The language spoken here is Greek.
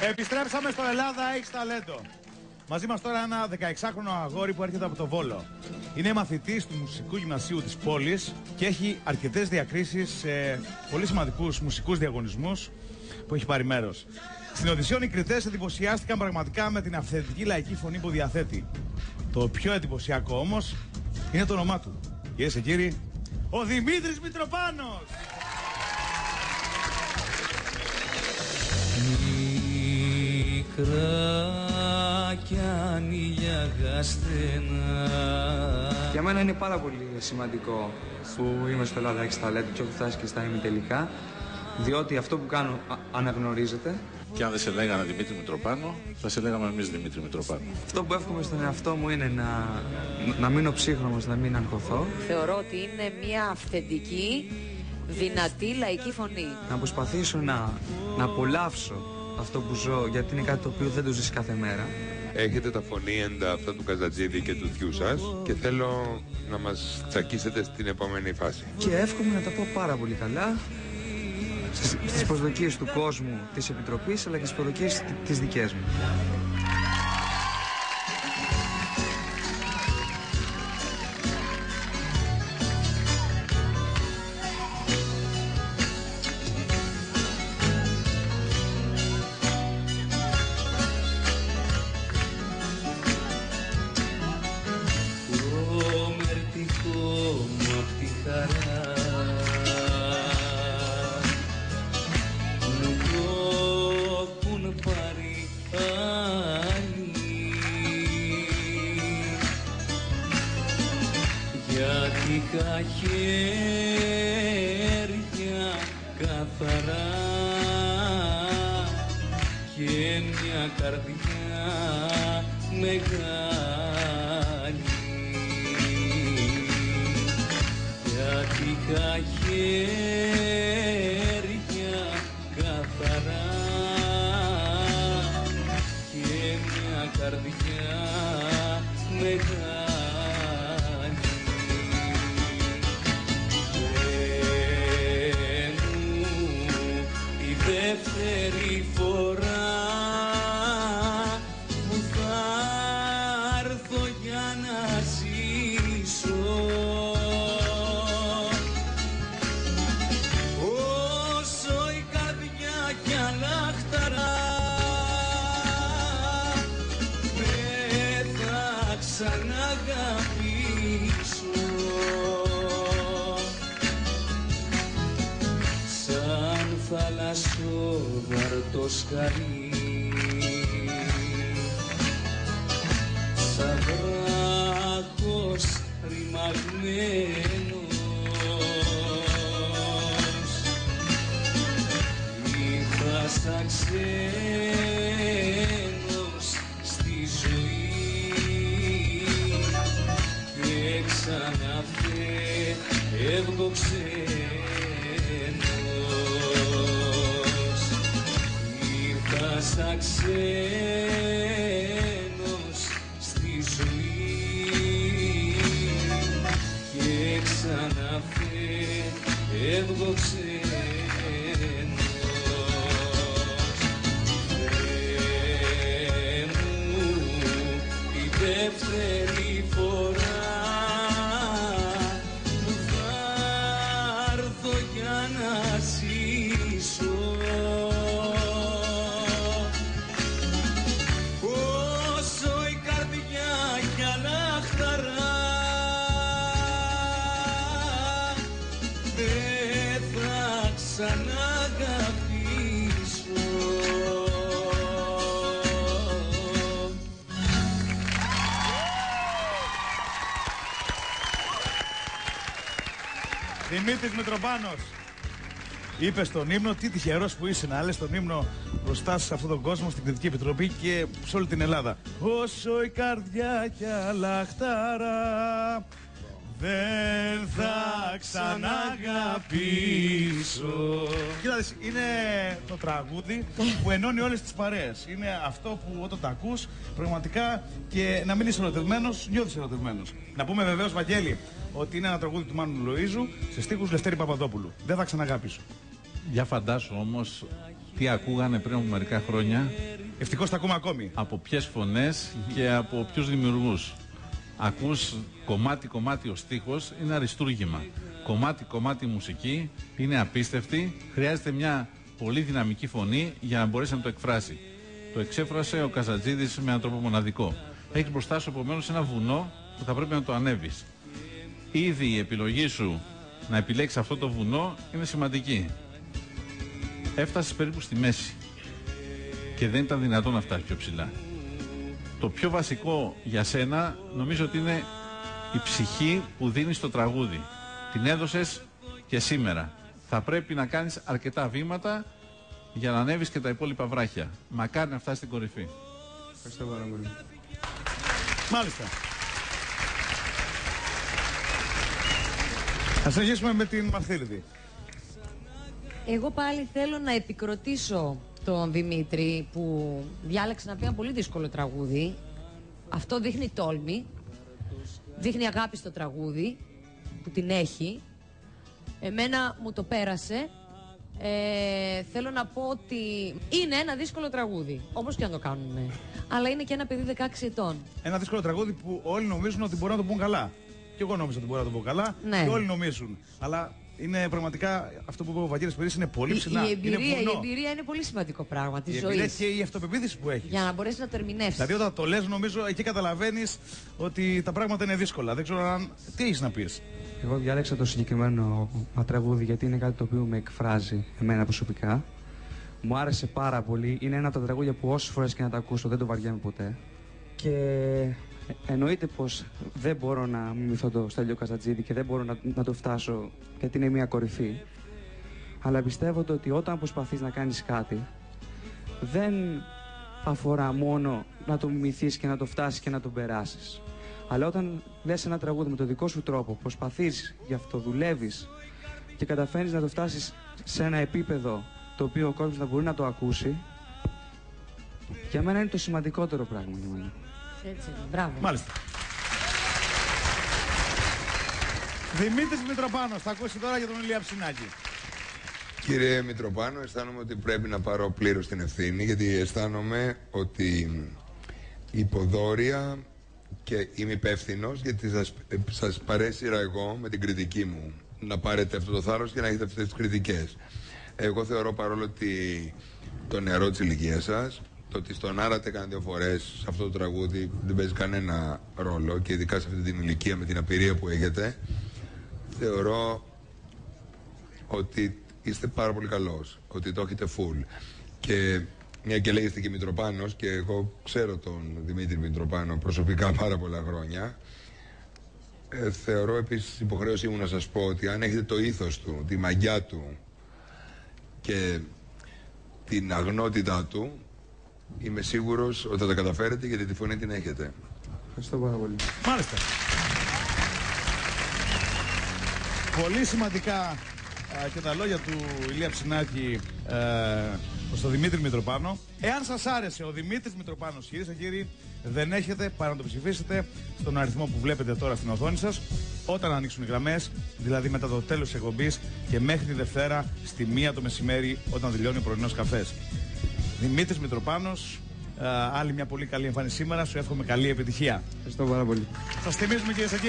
Επιστρέψαμε στο Ελλάδα Έχεις Ταλέντο. Μαζί μας τώρα ένα 16χρονο αγόρι που έρχεται από το Βόλο. Είναι μαθητής του Μουσικού Γυμνασίου της πόλης και έχει αρκετές διακρίσεις σε πολύ σημαντικούς μουσικούς διαγωνισμούς που έχει πάρει μέρος. Στην οντισιόν οι κριτές εντυπωσιάστηκαν πραγματικά με την αυθεντική λαϊκή φωνή που διαθέτει. Το πιο εντυπωσιακό όμως είναι το όνομά του. Κυρίες και κύριοι, ο Δημήτρης Μητροπάνος! Μικρά κι ανοίγια στενά. Για μένα είναι πάρα πολύ σημαντικό που είμαι στο Ελλάδα Έχεις Ταλέντο και έχω φτάσει και στα ημιτελικά, διότι αυτό που κάνω αναγνωρίζεται. Και αν δεν σε λέγανε Δημήτρη Μητροπάνο, θα σε λέγαμε εμείς Δημήτρη Μητροπάνο. Αυτό που εύχομαι στον εαυτό μου είναι να μείνω ψύχρονος, να μην αγχωθώ. Θεωρώ ότι είναι μια αυθεντική, δυνατή λαϊκή φωνή. Να προσπαθήσω να απολαύσω αυτό που ζω, γιατί είναι κάτι το οποίο δεν το ζεις κάθε μέρα. Έχετε τα φωνήεντα αυτά του Καζατζίδη και του θειού σας και θέλω να μας τσακίσετε στην επόμενη φάση. Και εύχομαι να τα πω πάρα πολύ καλά στις προσδοκίες του κόσμου της Επιτροπής, αλλά και στις προσδοκίες τις δικές μου. Τα χέρια καθαρά και μια καρδιά μεγάλη. Γιατί είχα χέρια καθαρά και μια καρδιά μεγάλη. Δεύτερη φορά που θα έρθω για να ζήσω, όσο η καρδιά κι αλάχταρα δεν θα ξαναγαπήσω. Θάλασσο βαρτοσκαλί, σαν βράχος ρημαγμένος, ήρθα σαν ξένος στη ζωή και ξαναφεύγω σαν ξένος στη ζωή και ξαναφεύγω ξένος. Θεέ μου, η δεύτερη φορά που θα έρθω για να ζήσω, Δημήτρης Μητροπάνος είπε στον ύμνο, τι τυχερός που είσαι να λες τον ύμνο μπροστά σε αυτόν τον κόσμο, στην Κριτική Επιτροπή και σε όλη την Ελλάδα. Όσο η καρδιά κι αλαχτάρα δεν θα ξαναγαπήσω. Κοίταξε, είναι το τραγούδι που ενώνει όλες τις παρέες. Είναι αυτό που όταν το ακούς πραγματικά και να μην είσαι ερωτευμένος, νιώθεις ερωτευμένος. Να πούμε βεβαίως, Βαγγέλη, ότι είναι ένα τραγούδι του Μάνου Λοΐζου σε στίχους Λευτέρη Παπαδόπουλου. Δεν θα ξαναγάπησω. Για φαντάσου όμως τι ακούγανε πριν από μερικά χρόνια. Ευτυχώς τα ακούμε ακόμη. Από ποιες φωνές και από ποιους δημιουργούς. Ακούς κομμάτι-κομμάτι ο στίχος, είναι αριστούργημα. Κομμάτι-κομμάτι η μουσική, είναι απίστευτη. Χρειάζεται μια πολύ δυναμική φωνή για να μπορέσει να το εκφράσει. Το εξέφρασε ο Καζατζίδης με έναν τρόπο μοναδικό. Έχεις μπροστά σου επομένως ένα βουνό που θα πρέπει να το ανέβεις. Ήδη η επιλογή σου να επιλέξεις αυτό το βουνό είναι σημαντική. Έφτασες περίπου στη μέση και δεν ήταν δυνατόν να φτάσεις πιο ψηλά. Το πιο βασικό για σένα νομίζω ότι είναι η ψυχή που δίνεις στο τραγούδι. Την έδωσες και σήμερα. Θα πρέπει να κάνεις αρκετά βήματα για να ανέβεις και τα υπόλοιπα βράχια. Μακάρι να φτάσεις στην κορυφή. Ευχαριστώ πάρα πολύ. Μάλιστα. Θα συνεχίσουμε με την Μαρθίλιδη. Εγώ πάλι θέλω να επικροτήσω τον Δημήτρη που διάλεξε να πει ένα πολύ δύσκολο τραγούδι. Αυτό δείχνει τόλμη, δείχνει αγάπη στο τραγούδι που την έχει. Εμένα μου το πέρασε. Θέλω να πω ότι είναι ένα δύσκολο τραγούδι, όπως και να το κάνουμε. Αλλά είναι και ένα παιδί 16 ετών. Ένα δύσκολο τραγούδι που όλοι νομίζουν ότι μπορούν να το πούν καλά. Και εγώ νόμιζα ότι μπορώ να το πω καλά. Ναι. Και όλοι νομίζουν. Αλλά είναι πραγματικά αυτό που είπε ο Βαγγέλης Περίς, είναι πολύ ψηλά. Η εμπειρία είναι πολύ σημαντικό πράγμα της ζωής. Η εμπειρία και η αυτοπεποίθηση που έχεις. Για να μπορέσει να το ερμηνεύσεις. Δηλαδή όταν το λες, νομίζω εκεί καταλαβαίνεις ότι τα πράγματα είναι δύσκολα. Δεν ξέρω αν. Τι έχεις να πεις. Εγώ διάλεξα το συγκεκριμένο τραγούδι γιατί είναι κάτι το οποίο με εκφράζει εμένα προσωπικά. Μου άρεσε πάρα πολύ. Είναι ένα από τα τραγούδια που όσες φορές και να τα ακούσω δεν το βαριέμαι ποτέ. Και εννοείται πως δεν μπορώ να μιμηθώ το Στέλιο Καζατζίδη και δεν μπορώ να το φτάσω γιατί είναι μια κορυφή. Αλλά πιστεύω ότι όταν προσπαθείς να κάνεις κάτι δεν αφορά μόνο να το μιμηθείς και να το φτάσεις και να το περάσεις. Αλλά όταν λες ένα τραγούδι με το δικό σου τρόπο, προσπαθείς γι' αυτό, δουλεύεις και καταφέρνεις να το φτάσεις σε ένα επίπεδο το οποίο ο κόσμος να μπορεί να το ακούσει, για μένα είναι το σημαντικότερο πράγμα για μένα. Έτσι, μπράβο. Μάλιστα. Δημήτρης Μητροπάνος, θα ακούσει τώρα για τον Ηλία Ψινάκη. Κύριε Μητροπάνο, αισθάνομαι ότι πρέπει να πάρω πλήρως την ευθύνη, γιατί αισθάνομαι ότι υποδόρια και είμαι υπεύθυνος, γιατί σας παρέσυρα εγώ με την κριτική μου να πάρετε αυτό το θάρρος και να έχετε αυτές τις κριτικές. Εγώ θεωρώ, παρόλο ότι το νεαρό της ηλικίας σας, το ότι στον άρατε κανένα 2 φορές σε αυτό το τραγούδι δεν παίζει κανένα ρόλο, και ειδικά σε αυτή την ηλικία με την απειρία που έχετε, θεωρώ ότι είστε πάρα πολύ καλός, ότι το έχετε full. Και μια και λέγεστε και Μητροπάνος, και εγώ ξέρω τον Δημήτρη Μητροπάνο προσωπικά πάρα πολλά χρόνια, θεωρώ επίσης υποχρέωσή μου να σας πω ότι αν έχετε το ήθος του, τη μαγιά του και την αγνότητά του, είμαι σίγουρος ότι θα τα καταφέρετε, γιατί τη φωνή την έχετε. Ευχαριστώ πάρα πολύ. Μάλιστα. Πολύ σημαντικά και τα λόγια του Ηλία Ψινάκη προς τον Δημήτρη Μητροπάνο. Εάν σας άρεσε ο Δημήτρης Μητροπάνος, κυρίες και κύριοι, δεν έχετε παρά να το ψηφίσετε στον αριθμό που βλέπετε τώρα στην οθόνη σας, όταν ανοίξουν οι γραμμές, δηλαδή μετά το τέλος της εκπομπής και μέχρι τη Δευτέρα στη 1 το μεσημέρι, όταν τελειώνει ο πρωινός καφές. Δημήτρης Μητροπάνος, άλλη μια πολύ καλή εμφάνιση σήμερα. Σου εύχομαι καλή επιτυχία. Ευχαριστώ πάρα πολύ. Σας θυμίζουμε, κυρίες και κύριοι.